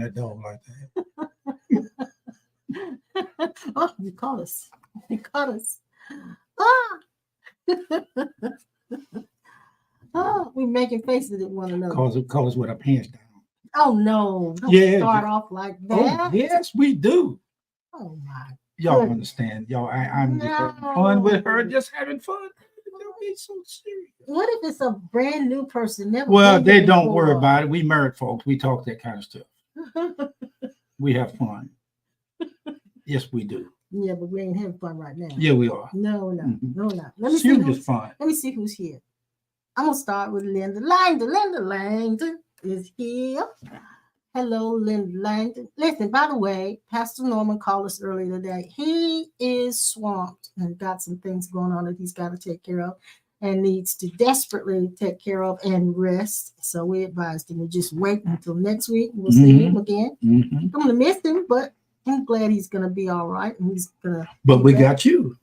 that dog like that. Oh, you caught us. You caught us. Ah. Oh, we making faces at one another. Cause with our pants down. Oh no! Don't start off like that. Oh yes, we do. Oh my! Y'all understand? Y'all, I'm just having fun with her, just having fun. Don't be so serious. What if it's a brand new person? Never. Well, they don't worry about it. We married folks. We talk that kind of stuff. We have fun. Yes, we do. Yeah, but we ain't having fun right now. Yeah, we are. No, no, not. Let me Serious fun. Let me see who's here. I'm gonna start with Linda Langdon. Linda Langdon is here. Hello, Linda Langdon. Listen, by the way, Pastor Norman called us earlier today. He is swamped and got some things going on that he's got to take care of and needs to desperately take care of and rest. So we advised him to just wait until next week. We'll see him again. I'm gonna miss him, but I'm glad he's gonna be all right. And he's gonna. But we got you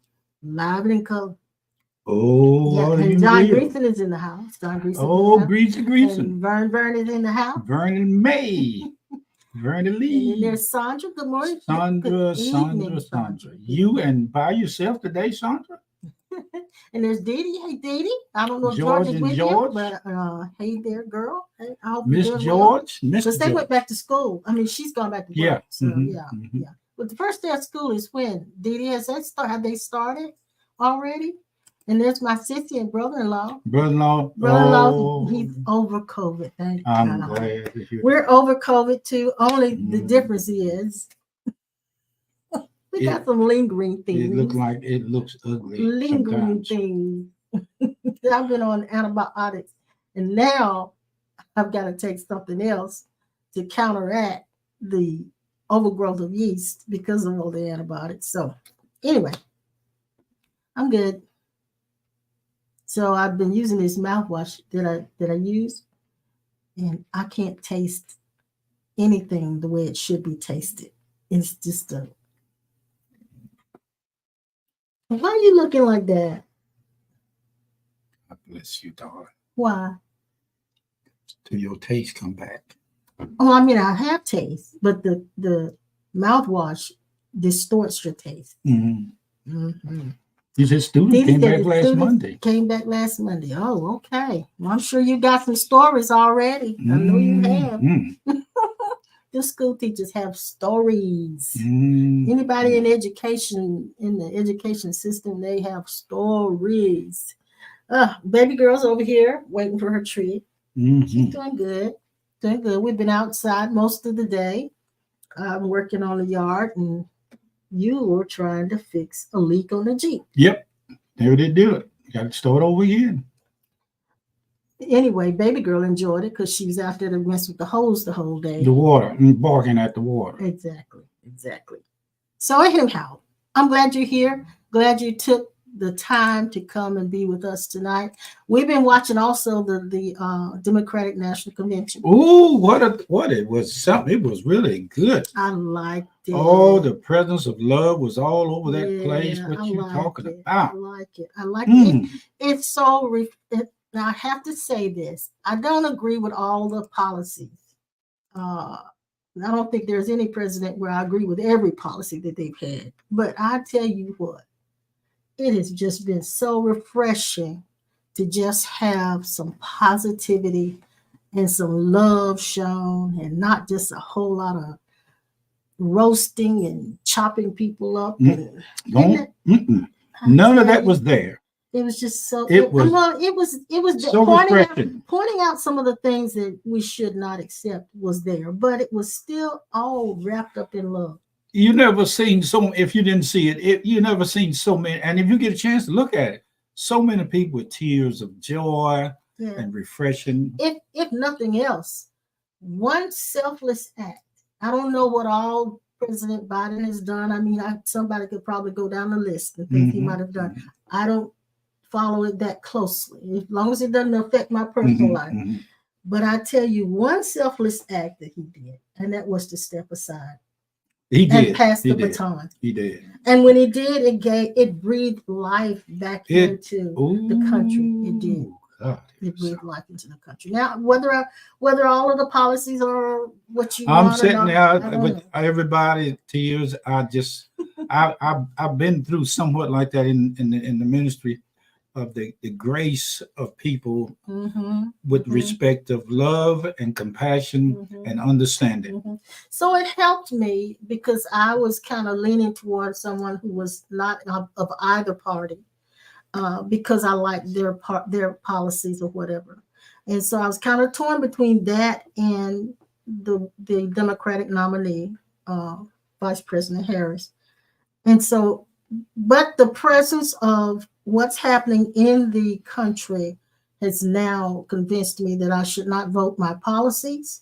live and in color. Oh, yeah, and John Greason is in the house. John Greason. Oh, Greason. Vern is in the house. Vernon May. Vernon Lee. And there's Sandra. Good morning. Sandra. You and by yourself today, Sandra? And there's Dee Dee. Hey, Dee Dee. I don't know if George is and with George. you, but hey there, girl. Hey, I hope Miss George. Because they went back to school. I mean, she's gone back to work. Yeah. So yeah. But the first day of school is when? Dee Dee, have they started already? And there's my sissy and brother-in-law. Brother-in-law, he's over COVID. Thank I'm God. glad to hear We're over COVID too. Only the difference is we got some lingering things. It looks ugly. Lingering things. I've been on antibiotics, and now I've got to take something else to counteract the overgrowth of yeast because of all the antibiotics. So anyway, I'm good. So I've been using this mouthwash that I use, and I can't taste anything the way it should be tasted. It's just a. Why are you looking like that? God bless you, darling. Why? Till your taste come back. Oh, I mean, I have taste, but the mouthwash distorts your taste. His student came back last Monday. Came back last Monday. Oh, okay. Well, I'm sure you got some stories already. I know you have. The school teachers have stories. Anybody in education, in the education system, they have stories. Baby girl's over here waiting for her treat. She's doing good. Doing good. We've been outside most of the day. I'm working on the yard, and you were trying to fix a leak on the Jeep. Yep. There did do it. Got to start over again. Anyway, baby girl enjoyed it because she was out there to mess with the hose the whole day. The water, and barking at the water. Exactly. So anyhow, I'm glad you're here. Glad you took the time to come and be with us tonight. We've been watching also the Democratic National Convention. Oh, what it was something. It was really good. I liked it. Oh, the presence of love was all over that place. What you talking about? I like it. It's so. Now I have to say this. I don't agree with all the policies. I don't think there's any president where I agree with every policy that they've had. But I tell you what, it has just been so refreshing to just have some positivity and some love shown, and not just a whole lot of roasting and chopping people up. None of that was there. It was just so. It was so pointing out some of the things that we should not accept was there, but it was still all wrapped up in love. You never seen if you didn't see it, you never seen so many. And if you get a chance to look at it, so many people with tears of joy and refreshing. If nothing else, one selfless act. I don't know what all President Biden has done. I mean, somebody could probably go down the list and think he might have done. I don't follow it that closely, as long as it doesn't affect my personal life. But I tell you, one selfless act that he did, and that was to step aside. He did. And pass the baton. He did. And when he did, it breathed life back into the country. It did. God. It breathed life into the country. Now, whether all of the policies are what you I'm want or sitting not, there I don't with know. everybody tears. I've been through somewhat like that in the ministry of the grace of people with respect of love and compassion and understanding. So it helped me because I was kind of leaning towards someone who was not of either party, because I liked their policies or whatever. And so I was kind of torn between that and the Democratic nominee, Vice President Harris. And so, but the presence of what's happening in the country has now convinced me that I should not vote my policies.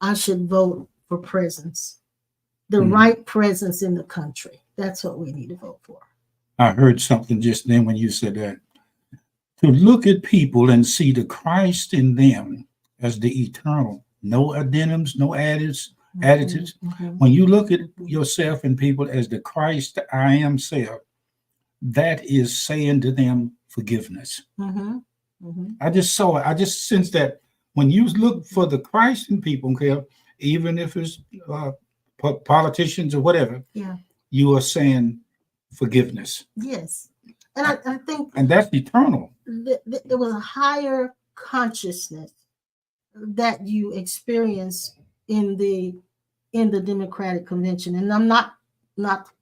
I should vote for presence, the right presence in the country. That's what we need to vote for. I heard something just then when you said that. To look at people and see the Christ in them as the eternal, no addendums, no additives. When you look at yourself and people as the Christ I am self, that is saying to them forgiveness. I just saw it. I just sensed that when you look for the Christ in people, okay, even if it's politicians or whatever, you are saying forgiveness. Yes. And I think, and that's eternal. It was a higher consciousness that you experience in the Democratic convention. And I'm not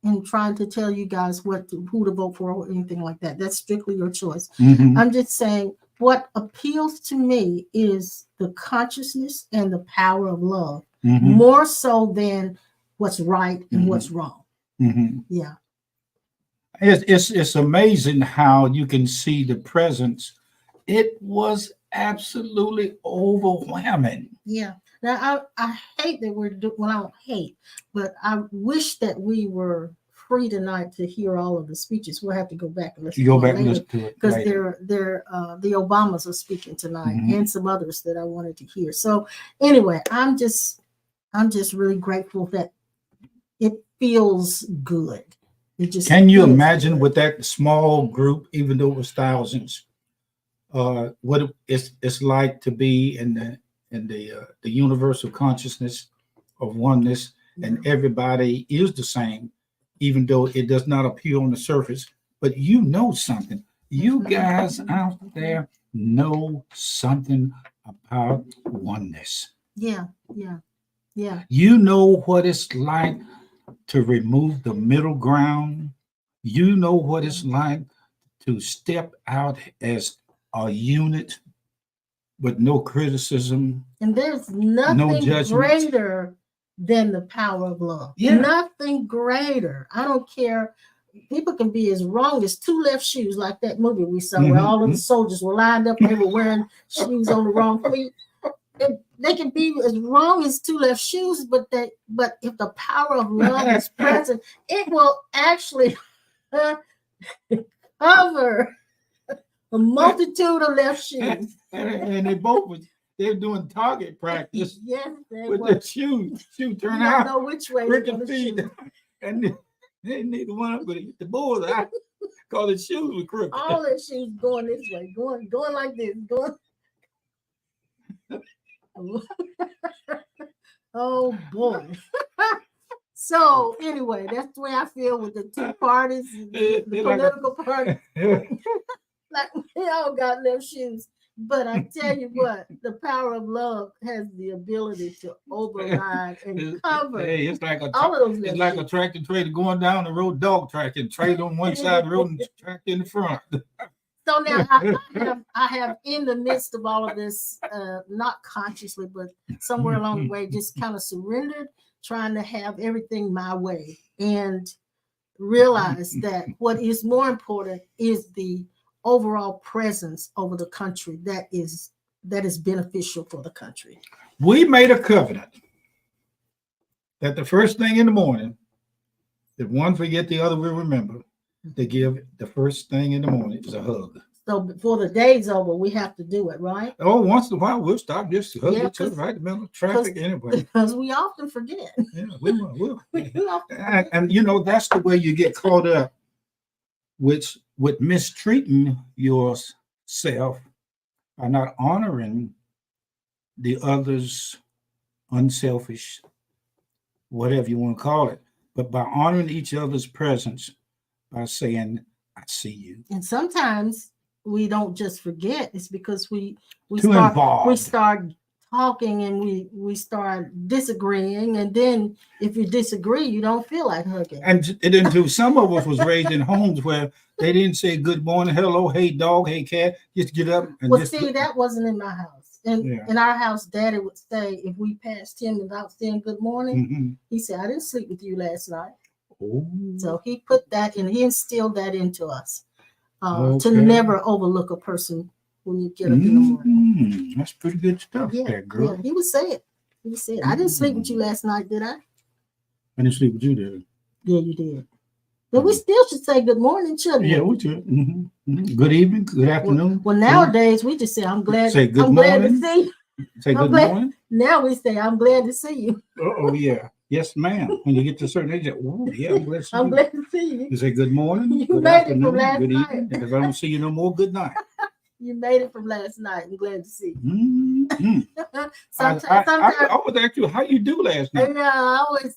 in trying to tell you guys who to vote for or anything like that. That's strictly your choice. I'm just saying what appeals to me is the consciousness and the power of love, more so than what's right and what's wrong. Yeah. It's amazing how you can see the presence. It was absolutely overwhelming. Yeah. Now I hate that we're well, I don't hate, but I wish that we were free tonight to hear all of the speeches. We'll have to go back and listen to it because the Obamas are speaking tonight and some others that I wanted to hear. So anyway, I'm just really grateful that it feels good. Can you imagine with that small group, even though it was thousands, what it's like to be in the universal consciousness of oneness, and everybody is the same, even though it does not appear on the surface. But you know something. You guys out there know something about oneness. Yeah. You know what it's like to remove the middle ground. You know what it's like to step out as a unit with no criticism. And there's nothing greater than the power of love. Yeah. Nothing greater. I don't care. People can be as wrong as two left shoes, like that movie we saw where all of the soldiers were lined up and they were wearing shoes on the wrong feet. They can be as wrong as two left shoes, but if the power of love is present, it will actually cover a multitude of left shoes. And they're doing target practice. Yes, with the shoes. Shoe turn you out. Don't know which way Cricket feet. And they neither one of them could hit the bullseye. Call it shoes with crooked. All their shoes going this way, going like this, going. Oh boy. So anyway, that's the way I feel with the two parties, the political party. Like they all got left shoes. But I tell you what, the power of love has the ability to override and cover. Hey, it's like all of those. It's like a tractor trailer going down the road, dog track, and trailer on one side of the road and tractor in the front. So now I have in the midst of all of this, not consciously, but somewhere along the way, just kind of surrendered, trying to have everything my way, and realize that what is more important is the overall presence over the country that is beneficial for the country. We made a covenant that the first thing in the morning, if one forget, the other will remember. To give the first thing in the morning is a hug. So before the day's over, we have to do it, right? Oh, once in a while we'll stop just to hug each other right in the middle of traffic anyway. Because we often forget. Yeah, we will. And you know, that's the way you get caught up with mistreating yourself by not honoring the other's unselfish, whatever you want to call it, but by honoring each other's presence by saying, I see you. And sometimes we don't just forget. It's because we Too start involved. talking and we start disagreeing, and then if you disagree, you don't feel like hugging. And then too, some of us was raised in homes where they didn't say good morning, hello, hey dog, hey cat, just get up and Well, just see, that wasn't in my house. And Yeah. in our house, Daddy would say, if we passed him without saying good morning, Mhm. he said, I didn't sleep with you last night. Oh, So he put that in, he instilled that into us, to Okay. never overlook a person when you get up in the morning. That's pretty good stuff Yeah, there, girl. yeah, he would say it. He would say it. I didn't sleep with you last night, did I? I didn't sleep with you there. Yeah, you did. But we still should say good morning, shouldn't Yeah, we? we should. Good evening, good afternoon. Well, nowadays we just say, I'm glad. Say good I'm glad to morning. see you. Say I'm good glad- morning. Now we say, I'm glad to see you. Oh yeah, yes, ma'am. When you get to a certain age, oh yeah, I'm glad to see I'm you. glad to see you. You say good morning, You good made it from afternoon, last good night. evening. And if I don't see you no more, good night. You made it from last night. I'm glad to see you. Mhm. Sometimes, I would ask you how you do last night.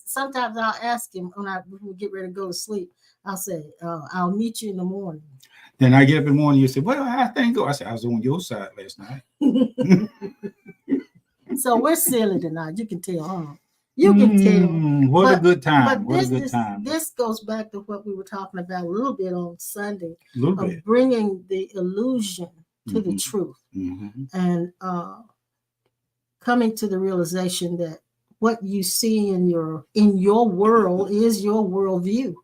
sometimes I'll ask him when we get ready to go to sleep. I'll say, I'll meet you in the morning. Then I get up in the morning. You say, "Well, how things go?" I said, "I was on your side last night." So we're silly tonight. You can tell, huh? You can tell. What a good time! But What a good time! This goes back to what we were talking about a little bit on Sunday, A little of bit. bringing the illusion to the truth, and coming to the realization that what you see in your world is your worldview.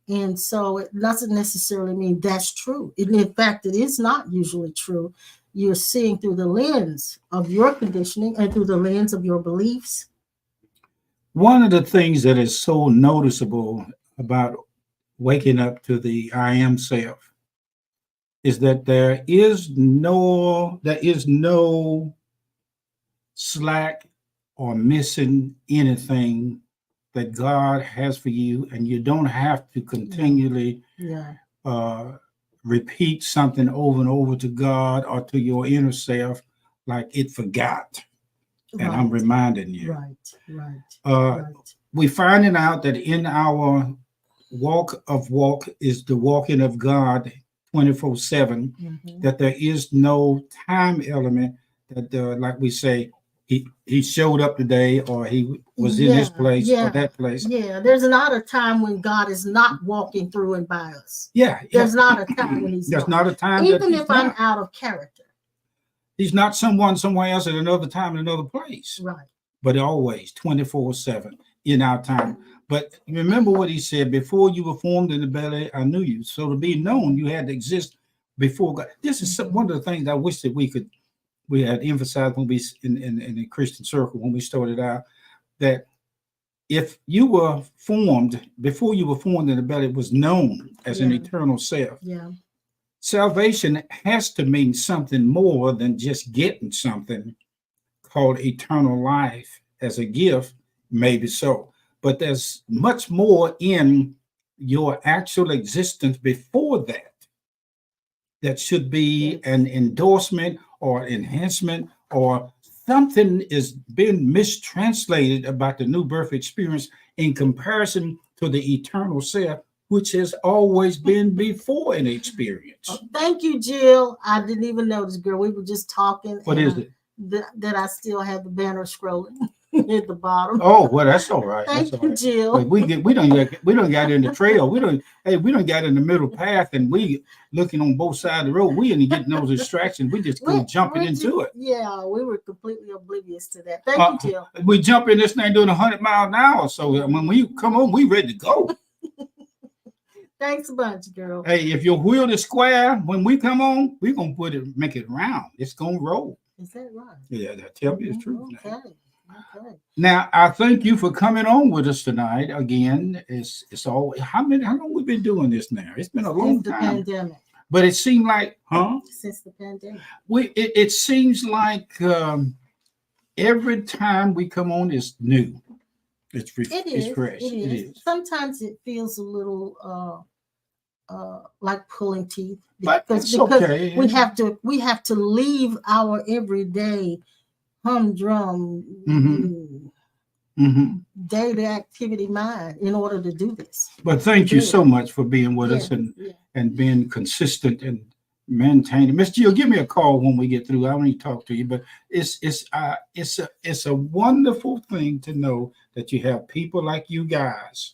And so it doesn't necessarily mean that's true. In fact, it is not usually true. You're seeing through the lens of your conditioning and through the lens of your beliefs. One of the things that is so noticeable about waking up to the I am self is that there is no slack or missing anything that God has for you, and you don't have to continually repeat something over and over to God or to your inner self like it forgot. And I'm reminding you. Right. We're finding out that in our walk is the walking of God 24/7, that there is no time element that, like we say, he showed up today, or he was in this place or that place. Yeah, there's not a time when God is not walking through and by us. Yeah. There's not a time when he's There's not a time. Even if I'm out of character. He's not someone somewhere else at another time in another place. Right. But always 24/7 in our time. But remember what he said: before you were formed in the belly, I knew you. So to be known, you had to exist before God. This is one of the things I wish that we had emphasized when we in the Christian circle when we started out, that if you were formed before you were formed in the belly, it was known as an eternal self. Yeah. Salvation has to mean something more than just getting something called eternal life as a gift, maybe so. But there's much more in your actual existence before that should be an endorsement or enhancement, or something is being mistranslated about the new birth experience in comparison to the eternal self, which has always been before an experience. Oh, thank you, Jill. I didn't even notice, girl. We were just talking. What is it? That I still have the banner scrolling at the bottom. Oh, well, that's all right. Thank you, Jill. Well, we don't got in the trail. We don't got in the middle path, and we looking on both sides of the road. We ain't getting those distractions. We just go jumping into it. Yeah, we were completely oblivious to that. Thank you, Jill. We jump in this thing doing 100 miles an hour. So when we come on, we ready to go. Thanks a bunch, girl. Hey, if your wheel is square, when we come on, we're gonna make it round. It's gonna roll. Is that right? Yeah, that tell me the truth. Okay. Now, I thank you for coming on with us tonight. Again, it's all how long we been doing this now? It's been a long time. Since the pandemic. But it seemed like, Since the pandemic. It seems like every time we come on, it's new. It's fresh. It is. Sometimes it feels a little like pulling teeth, But because it's okay. we have to leave our everyday humdrum daily activity mind in order to do this. But thank you so much for being with us and being consistent and maintaining. Miss Jill, give me a call when we get through. I want to talk to you, but it's a wonderful thing to know that you have people like you guys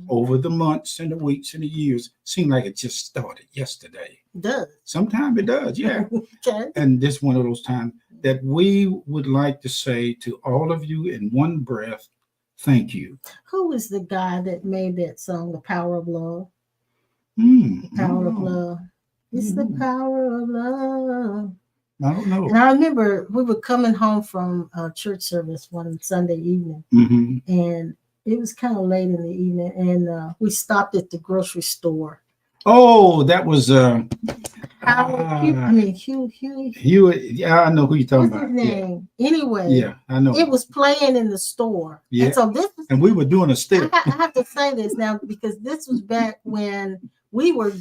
over the months and the weeks and the years. Seem like it just started yesterday. It does. Sometimes it does, yeah. Okay. And this one of those times that we would like to say to all of you in one breath, thank you. Who is the guy that made that song, The Power of Love? The Power of Love. It's the power of love. I don't know. And I remember we were coming home from a church service one Sunday evening, and it was kind of late in the evening, and we stopped at the grocery store. Oh, that was Hugh. Yeah, I know who you're talking What's about. His name? Yeah. Anyway, yeah, I know. It was playing in the store. Yeah, and so and we were doing a step. I have to say this now because this was back when we were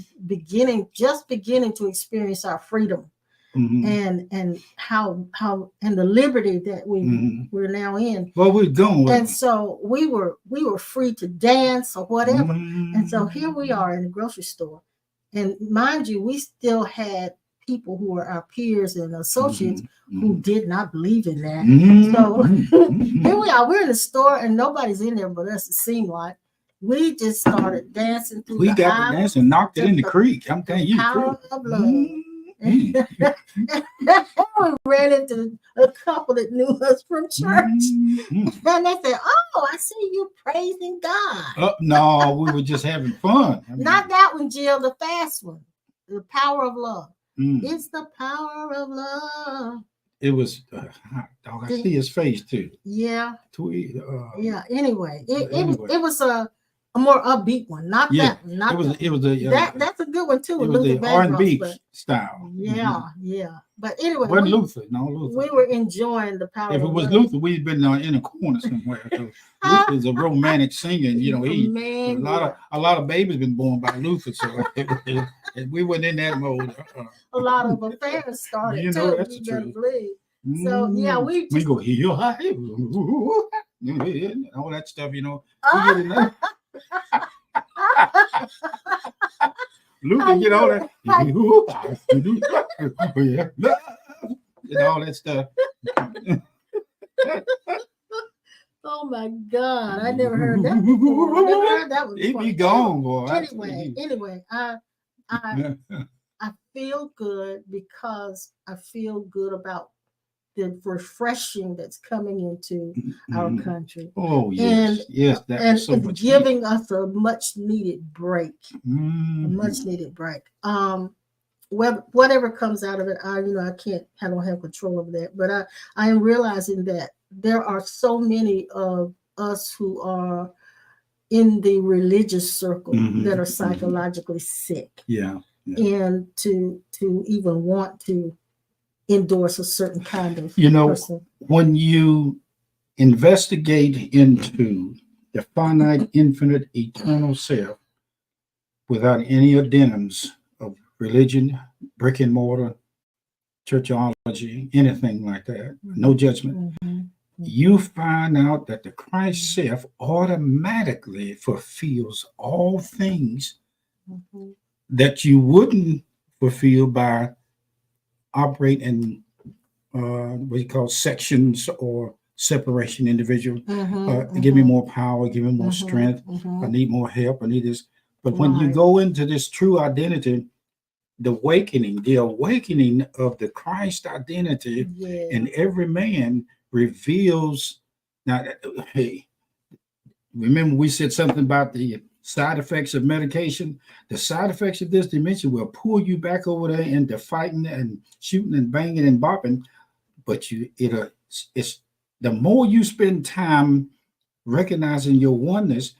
just beginning to experience our freedom. And how and the liberty that we're now in. Well, we're doing, and so we were free to dance or whatever. And so here we are in the grocery store, and mind you, we still had people who were our peers and associates who did not believe in that. So here we are. We're in the store, and nobody's in there but us. It seemed like we just started dancing through. We got the dance and knocked it in the creek. I'm telling you, power of love. We ran into a couple that knew us from church, and they said, "Oh, I see you praising God." No, we were just having fun. Not that one, Jill. The fast one, The Power of Love. It's the power of love. It was hot dog. I see his face too. Yeah. Yeah. Anyway, it was a more upbeat one, not that one. Not it was that's a good one too. It was the R&B style. Yeah. But anyway, Luther. We were enjoying the power. If it was Luther, we'd been in a corner somewhere. So Luther's a romantic singing. You know, a lot of babies been born by Luther. So we weren't in that mode. A lot of affairs started. You know, too. that's true. So yeah, we go heel high, all that stuff. You know. Luke can get all that, and all that stuff. Oh my God! I never heard that before. I never heard that one before. It be gone, boy. Anyway, I feel good because I feel good about the refreshing that's coming into our country. Oh yes, and so it's giving us a much needed break. A much needed break. Whatever comes out of it, I don't have control over that. But I am realizing that there are so many of us who are in the religious circle that are psychologically sick. Yeah. And to even want to endorse a certain kind of person. When you investigate into the finite, infinite, eternal self without any addendums of religion, brick and mortar, churchology, anything like that, no judgment, you find out that the Christ self automatically fulfills all things that you wouldn't fulfill by operate in what you call sections or separation individual. Give me more power, give me more strength. I need more help. I need this. But when you go into this true identity, the awakening of the Christ identity in every man reveals. Now, hey, remember we said something about the side effects of medication. The side effects of this dimension will pull you back over there into fighting and shooting and banging and bopping. But it's the more you spend time recognizing your oneness,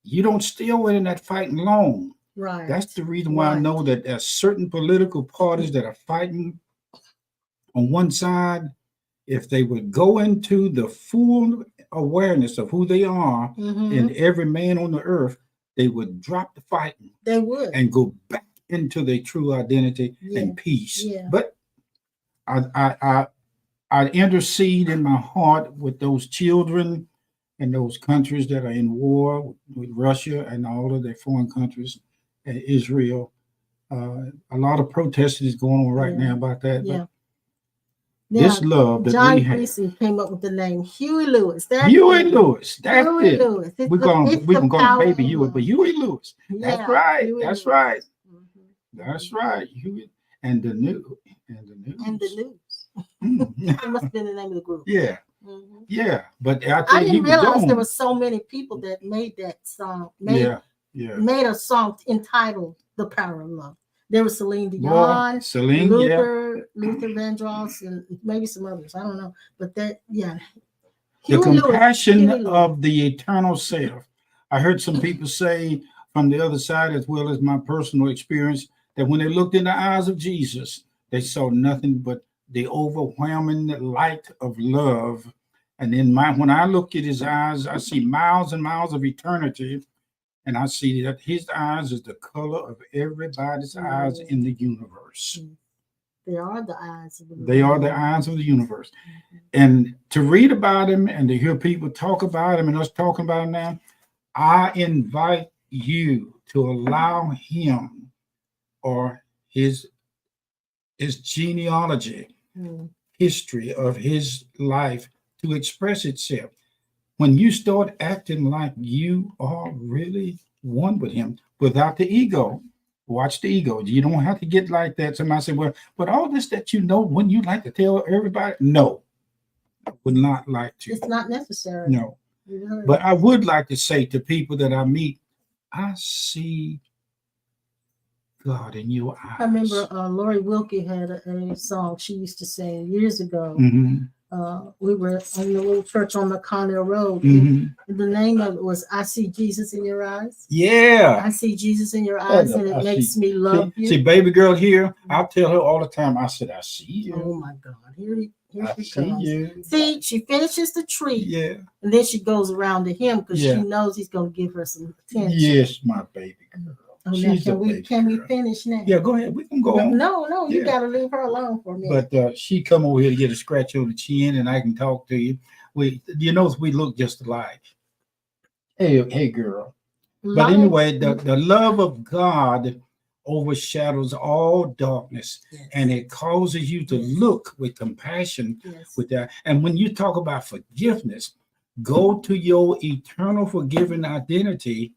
you don't still in that fighting long. Right. That's the reason why I know that there's certain political parties that are fighting on one side. If they would go into the full awareness of who they are in every man on the earth, they would drop the fighting They would. and go back into their true identity and peace. Yeah. But I intercede in my heart with those children in those countries that are in war with Russia and all of their foreign countries, and Israel. A lot of protesting is going on right now about that. Yeah. But this love that John we have. Greasy came up with the name Huey Lewis. Huey Lewis. That's Huey it. Lewis. We can go baby Huey, but Huey Lewis. That's Yeah, right. Huey That's Lewis. right. Mhm. That's right. Huey and the new and the news. And the news. Mm. That must have been the name of the group. Yeah. Mhm. Yeah. But I I think he didn't was realize gone. there were so many people that made that song. Yeah. Made a song entitled "The Power of Love." There was Celine Boy, Dion, Celine, Luther Vandross, and maybe some others. I don't know, but that, The Huey Lewis, compassion Huey Lewis. of the eternal self. I heard some people say from the other side, as well as my personal experience, that when they looked in the eyes of Jesus, they saw nothing but the overwhelming light of love. And when I look at his eyes, I see miles and miles of eternity. And I see that his eyes is the color of everybody's eyes in the universe. They are the eyes of the universe. They are the eyes of the universe. And to read about him and to hear people talk about him and us talking about him now, I invite you to allow him or his genealogy, history of his life to express itself. When you start acting like you are really one with him without the ego, watch the ego. You don't have to get like that. Somebody say, well, but all this that you know, wouldn't you like to tell everybody? No, I would not like to. It's not necessary. No. But I would like to say to people that I meet, I see God in your eyes. I remember Lori Wilkie had a song she used to sing years ago. We were in the little church on McConnell Road. The name of it was "I See Jesus in Your Eyes." Yeah, I see Jesus in your eyes, and it makes me love you. See, baby girl here, I'll tell her all the time. I said, I see you. Oh my God, here I she see comes. you. See, she finishes the treat, Yeah, and then she goes around to him because she knows he's going to give her some attention. Yes, my baby girl. Oh, now can we finish now? Yeah, go ahead. We can go on. No, you got to leave her alone for a minute. But she come over here to get a scratch on the chin, and I can talk to you. We look just alike. Hey, girl. But anyway, the love of God overshadows all darkness, and it causes you to look with compassion with that. And when you talk about forgiveness, go to your eternal forgiving identity,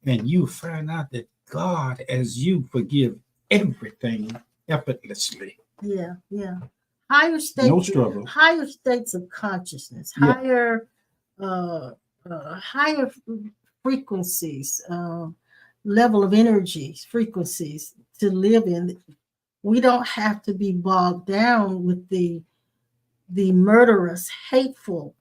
and you find out that God, as you forgive everything effortlessly. Yeah. Higher states, no struggle. Higher states of consciousness, higher frequencies, level of energy, frequencies to live in. We don't have to be bogged down with the murderous, hateful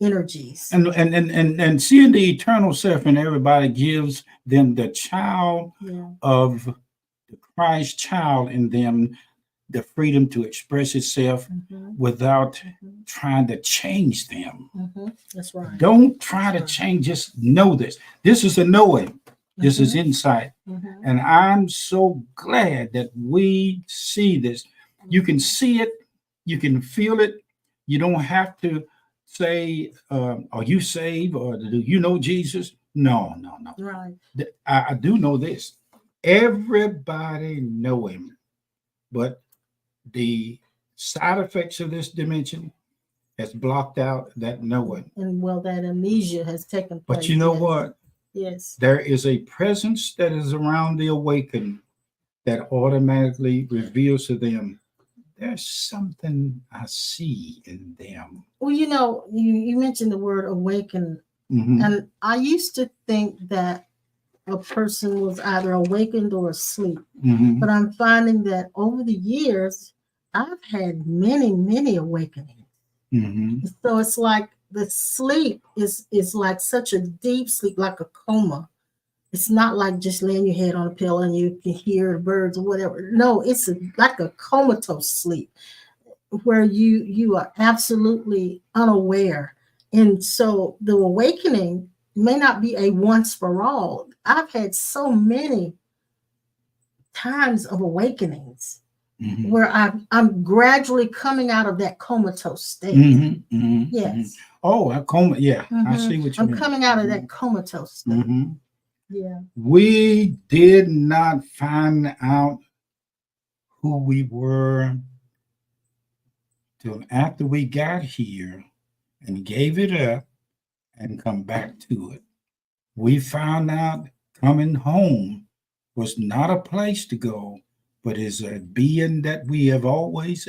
energies. And seeing the eternal self in everybody gives them the child of the Christ child in them, the freedom to express itself without trying to change them. That's right. Don't try to change. Just know this. This is a knowing. This is insight. And I'm so glad that we see this. You can see it. You can feel it. You don't have to say, are you saved or do you know Jesus? No. Right. I do know this. Everybody know him, but the side effects of this dimension has blocked out that knowing. And that amnesia has taken place. But you know what? Yes. There is a presence that is around the awakened that automatically reveals to them, there's something I see in them. Well, you mentioned the word awaken. And I used to think that a person was either awakened or asleep. But I'm finding that over the years, I've had many, many awakenings. So it's like the sleep is like such a deep sleep, like a coma. It's not like just laying your head on a pillow and you can hear the birds or whatever. No, it's like a comatose sleep where you are absolutely unaware. And so the awakening may not be a once for all. I've had so many times of awakenings where I'm gradually coming out of that comatose state. Yes. Oh, a coma. Yeah, I see what you mean. I'm coming out of that comatose state. Yeah. We did not find out who we were till after we got here and gave it up and come back to it. We found out coming home was not a place to go, but is a being that we have always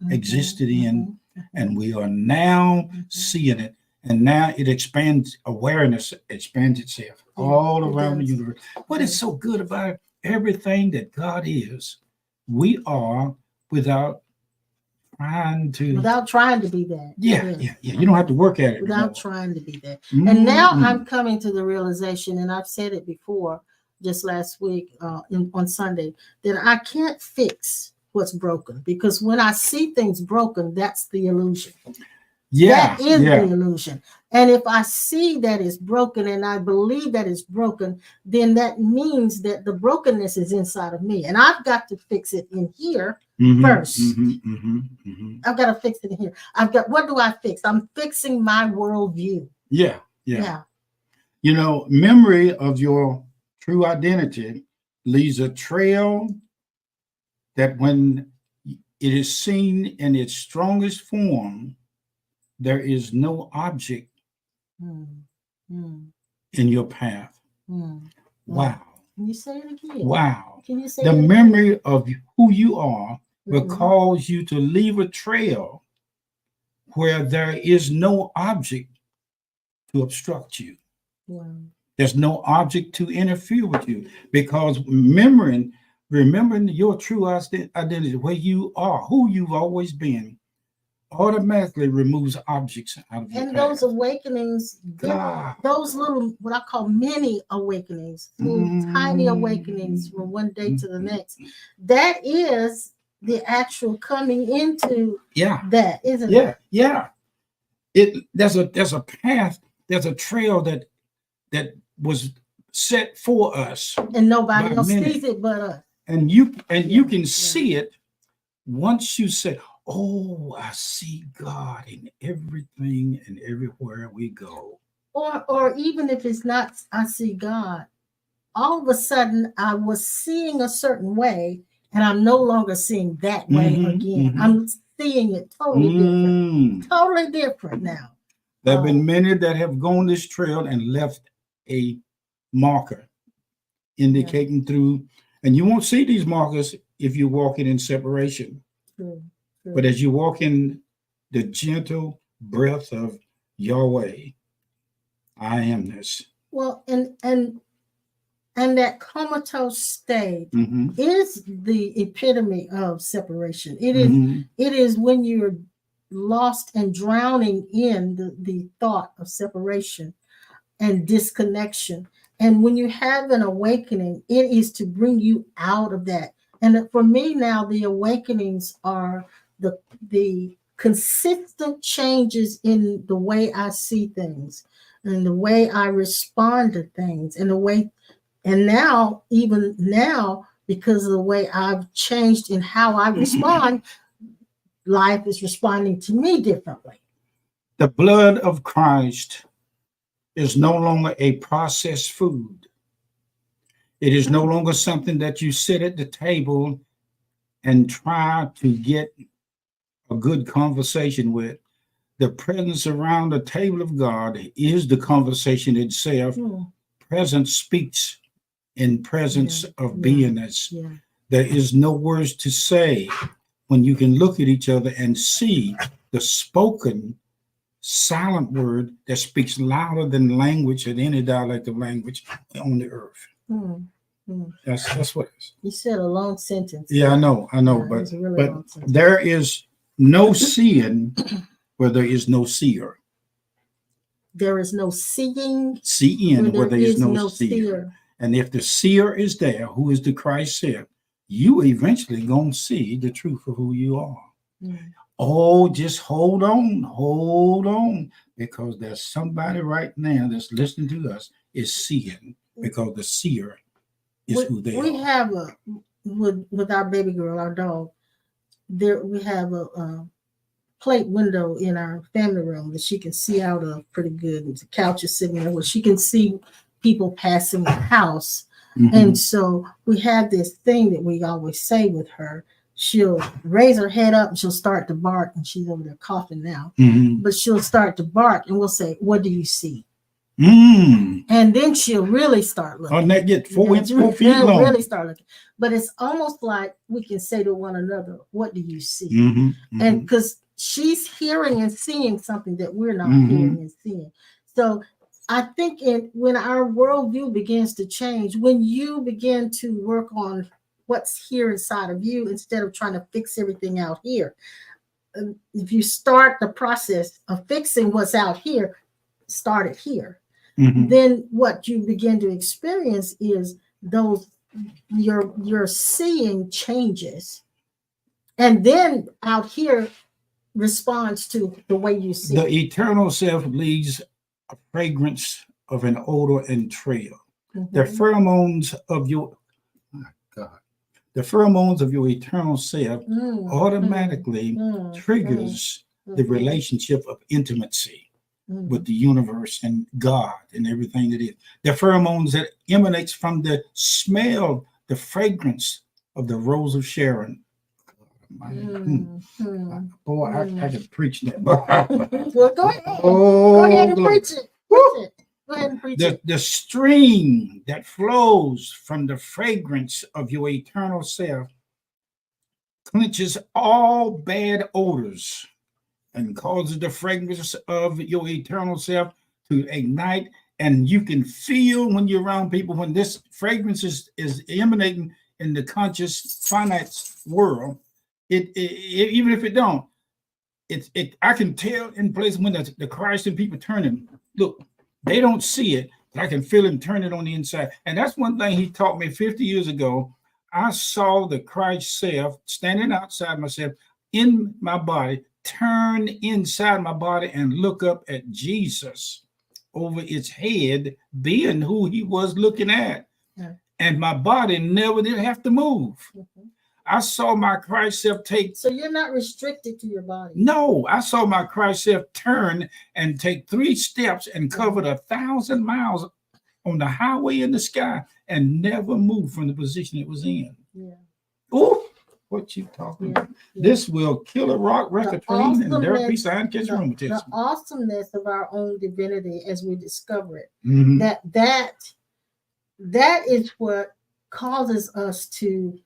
existed in, and we are now seeing it. And now it expands, awareness expands itself all around the universe. What is so good about everything that God is, we are without trying to be that. Yeah. You don't have to work at it without anymore. trying to be that. And now I'm coming to the realization, and I've said it before, just last week on Sunday, that I can't fix what's broken, because when I see things broken, that's the illusion. That is the illusion. And if I see that it's broken and I believe that it's broken, then that means that the brokenness is inside of me, and I've got to fix it in here first. I've got to fix it in here. What do I fix? I'm fixing my worldview. Yeah. You know, memory of your true identity leaves a trail that when it is seen in its strongest form, there is no object in your path. Wow. Can you say it again? Wow. Can you say the it again? memory of who you are will cause you to leave a trail where there is no object to obstruct you. Wow. There's no object to interfere with you, because remembering your true identity, where you are, who you've always been, automatically removes objects out of your And path. those awakenings, those little, what I call mini awakenings, little tiny awakenings from one day to the next, that is the actual coming into that, isn't it? Yeah. There's a path, there's a trail that was set for us, and nobody else sees it but us. And you can see it once you say, "Oh, I see God in everything and everywhere we go." Or even if it's not, I see God, all of a sudden I was seeing a certain way, and I'm no longer seeing that way again. I'm seeing it totally different now. There have been many that have gone this trail and left a marker indicating through, and you won't see these markers if you're walking in separation. True. But as you walk in the gentle breath of Yahweh, I am this. Well, and that comatose state is the epitome of separation. It is when you're lost and drowning in the thought of separation and disconnection. And when you have an awakening, it is to bring you out of that. And for me now, the awakenings are the consistent changes in the way I see things and the way I respond to things and the way, and now, even now, because of the way I've changed in how I respond, life is responding to me differently. The blood of Christ is no longer a processed food. It is no longer something that you sit at the table and try to get a good conversation with. The presence around the table of God is the conversation itself. Presence speaks in presence of beingness. There is no words to say when you can look at each other and see the spoken silent word that speaks louder than language and any dialect of language on the earth. That's what it is. You said a long sentence. Yeah, I know, but there is no seeing where there is no seer. There is no seeing where there is no seer. And if the seer is there, who is the Christ seer, you eventually gonna see the truth of who you are. Oh, just hold on, because there's somebody right now that's listening to us is seeing, because the seer is who they we are. have a with our baby girl, our dog. There we have a plate window in our family room that she can see out of pretty good. The couch is sitting there where she can see people passing the house. Mhm. And so we have this thing that we always say with her. She'll raise her head up and she'll start to bark, and she's over there coughing now. Mhm. But she'll start to bark and we'll say, "What do you see?" Mm. And then she'll really start looking. And that get 4 Yeah, inches, 4 feet she'll long. really start looking. But it's almost like we can say to one another, "What do you see?" Mhm. And because she's hearing and seeing something that we're not Mhm. hearing and seeing. So I think when our worldview begins to change, when you begin to work on what's here inside of you instead of trying to fix everything out here, if you start the process of fixing what's out here, start it here. Mhm. Then what you begin to experience is those your seeing changes, and then out here responds to the way you see. The eternal self leaves a fragrance of an odor and trail. The Mhm. pheromones of your, my God, the pheromones of your eternal self automatically triggers the relationship of intimacy with the universe and God and everything that is. The pheromones that emanates from the smell, the fragrance of the rose of Sharon. Boy, I can preach that. Well, go ahead. Oh, Go ahead and glory. preach it. Preach it. Go ahead and preach it. The stream that flows from the fragrance of your eternal self cleanses all bad odors and causes the fragrance of your eternal self to ignite. And you can feel when you're around people, when this fragrance is emanating in the conscious finite world, it even if it don't, I can tell in places when the Christ and people turning. Look, they don't see it, but I can feel him turning on the inside. And that's one thing he taught me 50 years ago. I saw the Christ self standing outside myself in my body, turn inside my body and look up at Jesus over its head, being who he was looking at. Yeah. And my body never did have to move. Mhm. I saw my Christ self take. So you're not restricted to your body. No, I saw my Christ self turn and take 3 steps and covered 1,000 miles on the highway in the sky and never moved from the position it was in. Yeah. Oh, what you talking about? Yeah. This will kill a rock, wreck a train, and there be sign catch the rheumatism. awesomeness of our own divinity as we discover it. Mhm. That is what causes us to.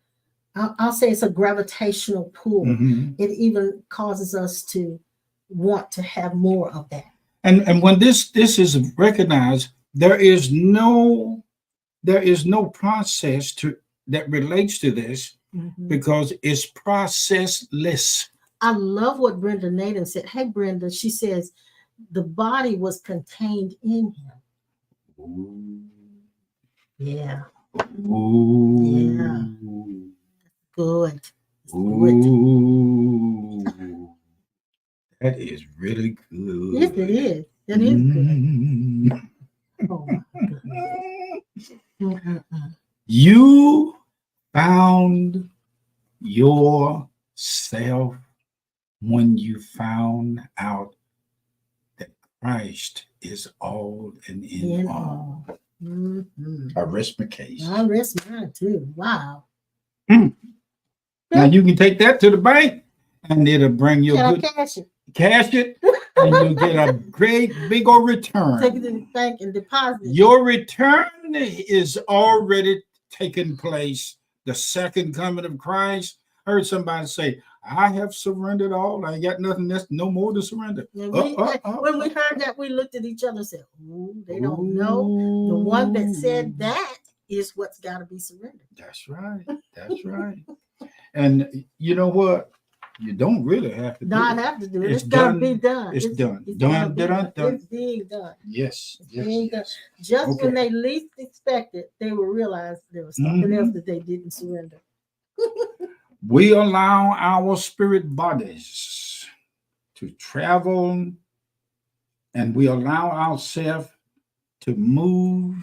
I'll say it's a gravitational pull. Mhm. It even causes us to want to have more of that. And when this is recognized, there is no process that relates to this because it's processless. I love what Brenda Naden said. Hey, Brenda, she says the body was contained in him. Ooh. Yeah. Ooh. Yeah. Good. Ooh. That is really good. Yes, it is. It is good. Oh my goodness. You found yourself when you found out that Christ is all and in all. I rest my case. I rest mine too. Wow. Now you can take that to the bank and it'll bring you a good cash it and you'll get a great big old return. Take it to the bank and deposit it. Your return is already taken place. The second coming of Christ. I heard somebody say, I have surrendered all. I got nothing else, no more to surrender. When we heard that, we looked at each other and said, they don't know. The one that said that is what's got to be surrendered. That's right. That's right. And you know what? You don't really have to not have to do it. It's got to be done. It's done. Done. It's being done. Yes. It's being done. Just when they least expected, they will realize there was something else that they didn't surrender. We allow our spirit bodies to travel, and we allow ourselves to move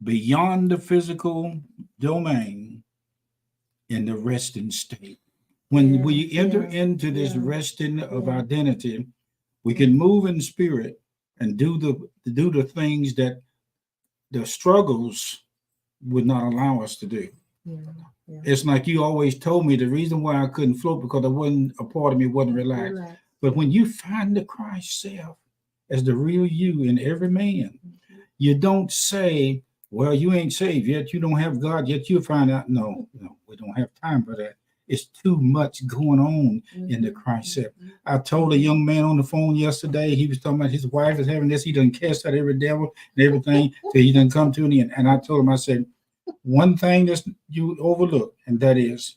beyond the physical domain in the resting state. When we enter into this resting of identity, we can move in spirit and do the things that the struggles would not allow us to do. It's like you always told me the reason why I couldn't float because I wasn't, a part of me wasn't relaxed. But when you find the Christ self as the real you in every man, you don't say, well, you ain't saved yet, you don't have God yet, you'll find out. No, we don't have time for that. It's too much going on in the Christ self. I told a young man on the phone yesterday, he was talking about his wife is having this, he done cast out every devil and everything, so he done come to the end. And I told him, I said, one thing that you overlook, and that is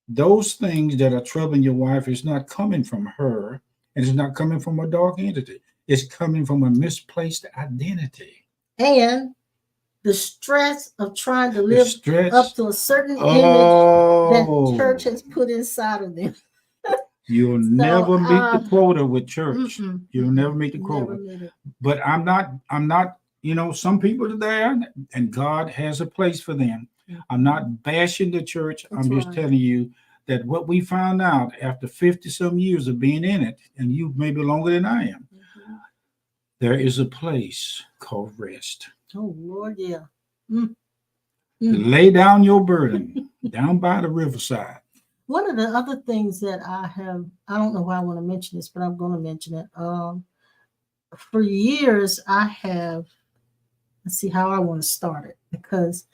those things that are troubling your wife is not coming from her, and it's not coming from a dark entity. It's coming from a misplaced identity. And the stress of trying to live up to a certain image that church has put inside of them. You'll never meet the quota with church. You'll never meet the quota. But I'm not, some people are there and God has a place for them. I'm not bashing the church. I'm just telling you that what we found out after 50 some years of being in it, and you maybe longer than I am, there is a place called rest. Oh, Lord, yeah. Lay down your burden down by the riverside. One of the other things that I don't know why I want to mention this, but I'm going to mention it. For years, let's see how I want to start it, because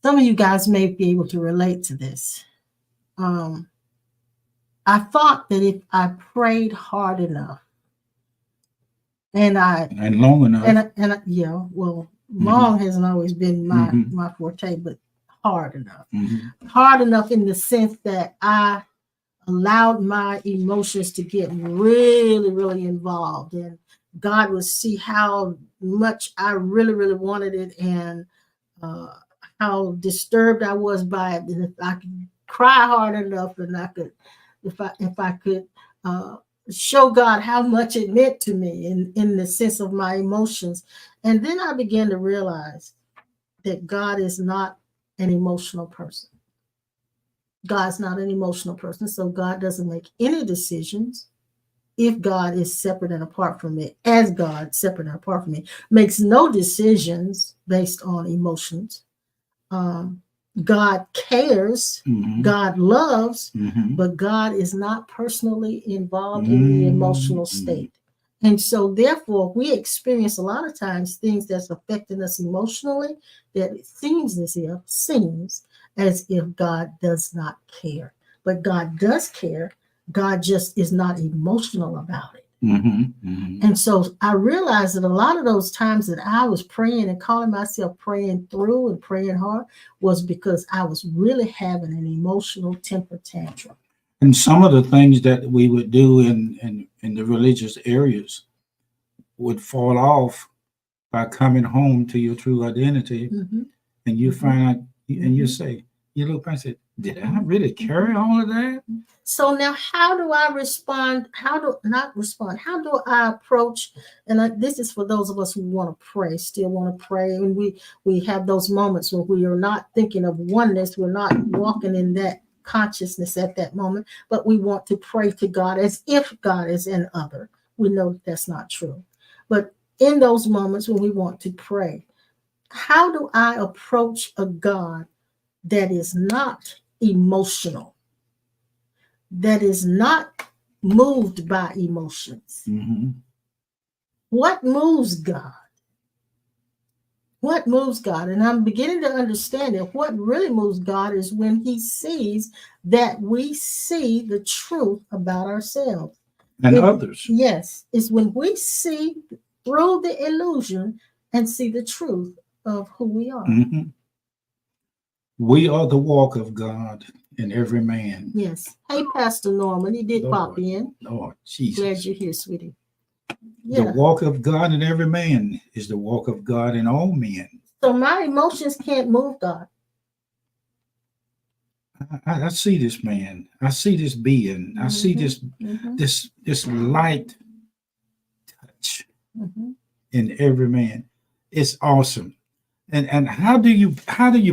some of you guys may be able to relate to this. I thought that if I prayed hard enough and long enough, long hasn't always been my forte, but hard enough. Hard enough in the sense that I allowed my emotions to get really, really involved, and God would see how much I really, really wanted it, and how disturbed I was by it. And if I could cry hard enough, and I could, if I could show God how much it meant to me in the sense of my emotions. And then I began to realize that God is not an emotional person. God's not an emotional person, so God doesn't make any decisions if God is separate and apart from me, as God separate and apart from me, makes no decisions based on emotions. God cares, God loves, but God is not personally involved in the emotional state. And so therefore, we experience a lot of times things that's affecting us emotionally that it seems as if God does not care. But God does care. God just is not emotional about it. And so I realized that a lot of those times that I was praying and calling myself praying through and praying hard was because I was really having an emotional temper tantrum. And some of the things that we would do in the religious areas would fall off by coming home to your true identity. And you find out, and you say, you look back and say, did I really carry all of that? So now how do I respond? How do I approach? And this is for those of us who want to pray, still want to pray. And we have those moments where we are not thinking of oneness. We're not walking in that consciousness at that moment, but we want to pray to God as if God is an other. We know that's not true. But in those moments when we want to pray, how do I approach a God that is not emotional, that is not moved by emotions? What moves God? What moves God? And I'm beginning to understand that what really moves God is when he sees that we see the truth about ourselves. And others. Yes. It's when we see through the illusion and see the truth of who we are. We are the walk of God in every man. Yes. Hey, Pastor Norman, he did pop in. Lord Jesus. Glad you're here, sweetie. Yeah. The walk of God in every man is the walk of God in all men. So my emotions can't move God. I see this man. I see this being. I see this light touch in every man. It's awesome. And how do you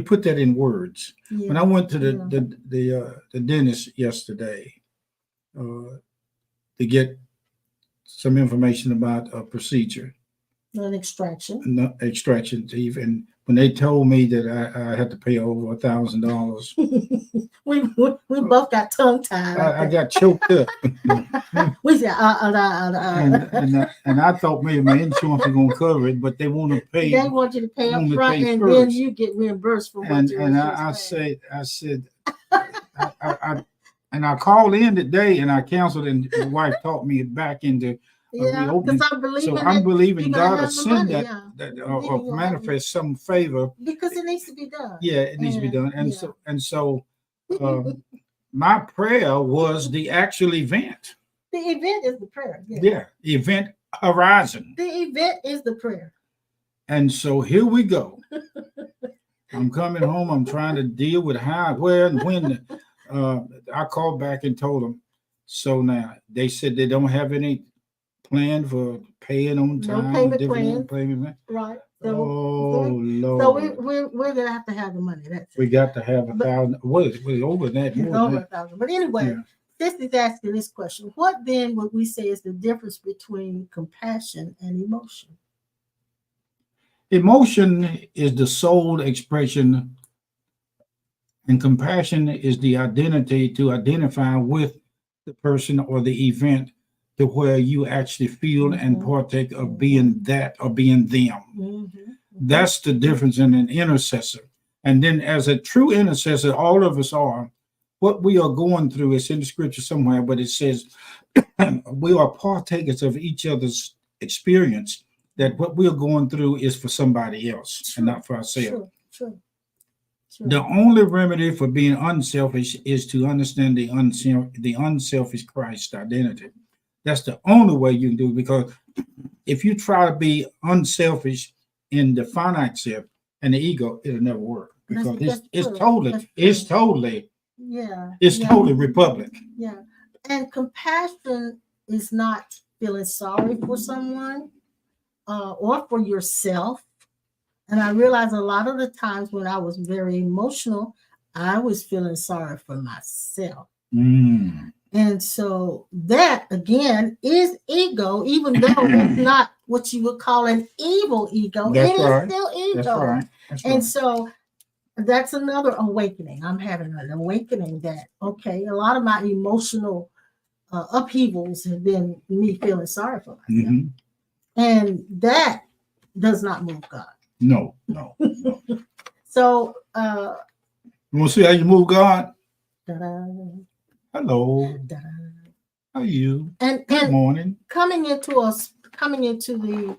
put that in words? Yeah. When I went to the dentist yesterday to get some information about a procedure, An extraction. extraction teeth, and when they told me that I had to pay over $1,000, we both got tongue tied. I got choked up. We said, and I thought maybe my insurance was going to cover it, but they want to pay. They want you to pay up front, and first. Then you get reimbursed for what you. And I said, and I called in today, and I canceled, and my wife talked me back into. Yeah, because I'm believing God to send that or manifest some favor, because it needs to be done. Yeah, it needs to be done, and so my prayer was the actual event. The event is the prayer. Yeah, event horizon. The event is the prayer. And so here we go. I'm coming home. I'm trying to deal with how, where, and when. I called back and told them. So now they said they don't have any plan for paying on time. No payment plan. Right. So, Lord. So we're gonna have the money. That's it. We got to have 1,000. What is over that? It's over 1,000. But anyway, this is asking this question: what then would we say is the difference between compassion and emotion? Emotion is the soul expression, and compassion is the identity to identify with the person or the event, to where you actually feel and partake of being that or being them. That's the difference in an intercessor. And then as a true intercessor, all of us are, what we are going through is in the scripture somewhere, but it says we are partakers of each other's experience, that what we are going through is for somebody else and not for ourselves. Sure. The only remedy for being unselfish is to understand the unselfish Christ identity. That's the only way you can do it, because if you try to be unselfish in the finite self and the ego, it'll never work, because it's totally republic. Yeah. And compassion is not feeling sorry for someone or for yourself. And I realized a lot of the times when I was very emotional, I was feeling sorry for myself. And so that, again, is ego, even though it's not what you would call an evil ego. It is still ego. That's right. And so that's another awakening. I'm having an awakening that, okay, a lot of my emotional upheavals have been me feeling sorry for myself. And that does not move God. No. So, you want to see how you move God? Ta-da. Hello. Ta-da. How are you? And good morning. Coming into the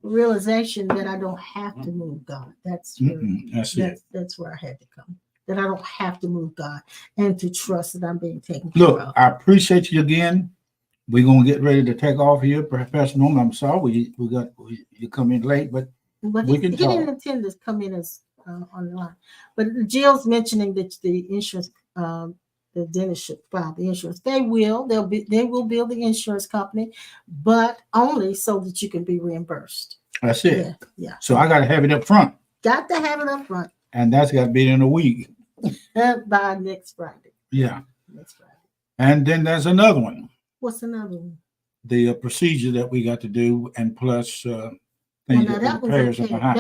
realization that I don't have to move God. That's where I had to come. That I don't have to move God, and to trust that I'm being taken care of. Look, I appreciate you again. We're gonna get ready to take off here. Professor Norman, I'm sorry you come in late, but we can talk. He didn't intend to come in as on the line. But Jill's mentioning that the insurance, the dentist should file the insurance. They will bill the insurance company, but only so that you can be reimbursed. That's it. Yeah. So I got to have it up front. Got to have it up front. And that's got to be in a week. By next Friday. Yeah. Next Friday. And then there's another one. What's another one? The procedure that we got to do, and plus that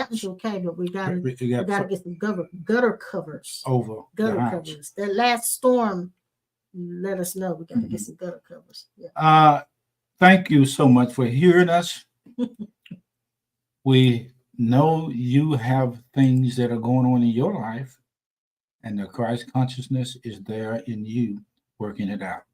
was okay, but we got to get some gutter covers over covers. That last storm let us know we got to get some gutter covers. Yeah. Thank you so much for hearing us. We know you have things that are going on in your life, and the Christ consciousness is there in you, working it out.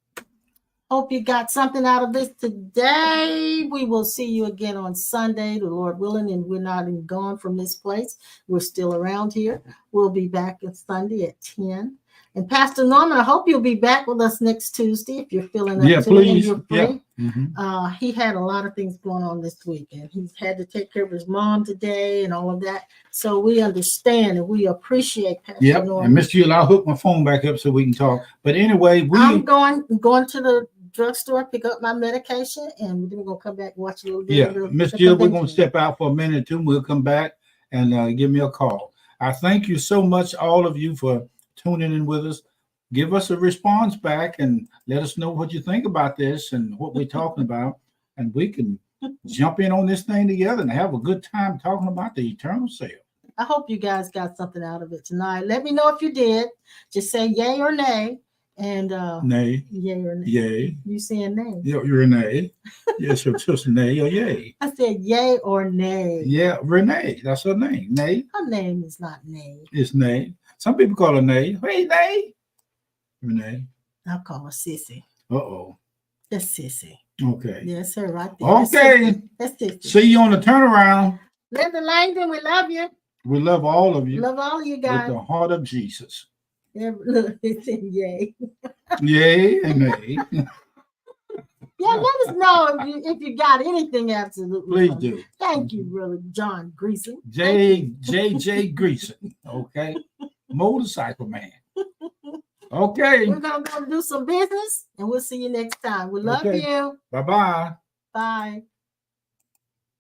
Hope you got something out of this today. We will see you again on Sunday, the Lord willing, and we're not even gone from this place. We're still around here. We'll be back on Sunday at 10. And Pastor Norman, I hope you'll be back with us next Tuesday if you're feeling up Yeah, to it and please. you're free. Yeah. He had a lot of things going on this week, and he's had to take care of his mom today and all of that. So we understand and we appreciate Pastor Yep. Norman. And Miss Jill, I'll hook my phone back up so we can talk. But anyway, I'm going to the drugstore, pick up my medication, and then we're gonna come back and watch a little bit. Yeah, Miss Jill, we're gonna step out for a minute or two. We'll come back and give me a call. I thank you so much, all of you, for tuning in with us. Give us a response back and let us know what you think about this and what we're talking about, and we can jump in on this thing together and have a good time talking about the eternal self. I hope you guys got something out of it tonight. Let me know if you did. Just say yay or nay. And nay. Yay or nay. Yay. You saying nay? Yeah, you're a nay. Yes, your sister nay or yay. I said yay or nay. Yeah, Renee. That's her name. Nay. Her name is not nay. It's nay. Some people call her nay. Hey, nay. Renee. I'll call her Sissy. Uh-oh. That's Sissy. Okay. Yeah, that's her right there. Okay. That's Sissy. See you on the turnaround. Linda Langdon, we love you. We love all of you. Love all of you guys. With the heart of Jesus. Yeah, look, it's in yay. Yay and nay. Yeah, let us know if you got anything absolutely. Please do. Thank you, Brother John Greason. J.J. Greason. Okay. Motorcycle man. Okay. We're going to go do some business, and we'll see you next time. We love you. Bye-bye. Bye.